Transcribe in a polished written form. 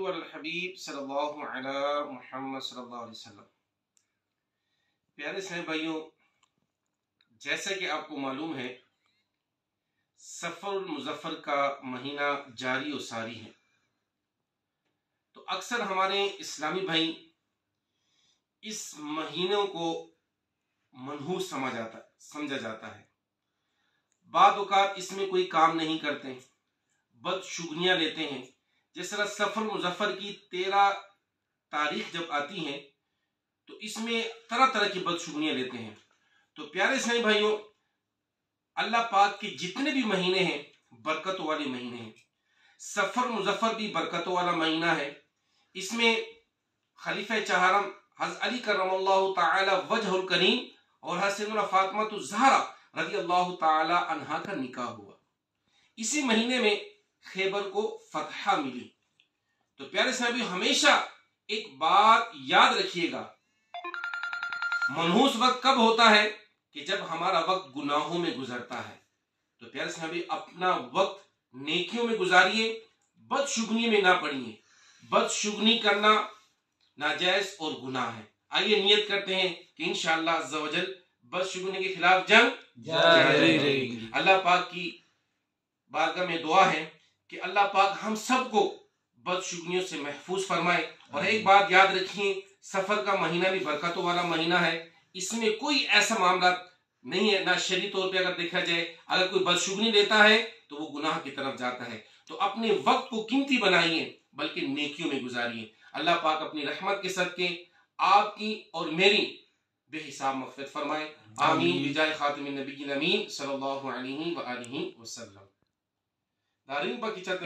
صلو علی الحبیب صلی اللہ علی محمد صلی اللہ علیہ وسلم۔ پیارے اسلامی بھائیوں، جیسا کہ آپ کو معلوم ہے سفر المظفر کا مہینہ جاری و ساری ہے، تو اکثر ہمارے اسلامی بھائی اس مہینوں کو منحوس سمجھا جاتا ہے۔ بعض اوقات اس میں کوئی کام نہیں کرتے، بدشگونیاں لیتے ہیں۔ جس طرح سفر مظفر کی 13 تاریخ جب آتی ہے تو اس میں طرح طرح کی بدشگونیاں لیتے ہیں۔ تو پیارے اسلامی بھائیوں، اللہ پاک کے جتنے بھی مہینے ہیں برکتوں والے مہینے ہیں۔ سفر مظفر بھی برکتوں والا مہینہ ہے۔ اس میں خلیفہ چہارم حضرت علی کرم اللہ تعالی وجہ الکریم اور حسینہ فاطمہ الزہرا رضی اللہ تعالی عنہا کا نکاح ہوا۔ اسی مہینے میں خیبر کو فتح ملی۔ تو پیارے صاحب ہمیشہ ایک بات یاد رکھیے گا، منحوس وقت کب ہوتا ہے کہ جب ہمارا وقت گناہوں میں گزرتا ہے۔ تو پیارے صاحب اپنا وقت نیکیوں میں گزاریے، بدشگنی میں نہ پڑیے۔ بدشگنی کرنا ناجائز اور گناہ ہے۔ آئیے نیت کرتے ہیں کہ انشاءاللہ عز و جل بدشگنی کے خلاف جنگ جاری رہے گی۔ اللہ پاک کی بارگاہ میں دعا ہے کہ اللہ پاک ہم سب کو بدشگنیوں سے محفوظ فرمائے۔ اور ایک بات یاد رکھیے، سفر کا مہینہ بھی برکتوں والا مہینہ ہے۔ اس میں کوئی ایسا معاملہ نہیں ہے، نہ شرعی طور پہ اگر دیکھا جائے اگر کوئی بدشگنی لیتا ہے تو وہ گناہ کی طرف جاتا ہے۔ تو اپنے وقت کو قیمتی بنائیے بلکہ نیکیوں میں گزاریے۔ اللہ پاک اپنی رحمت کے صدقے آپ کی اور میری بے حساب مغفرت فرمائے، آمین بجائے خاتم النبیین امین صلی اللہ علیہ وآلہ وسلم۔ دارین باقی چلتے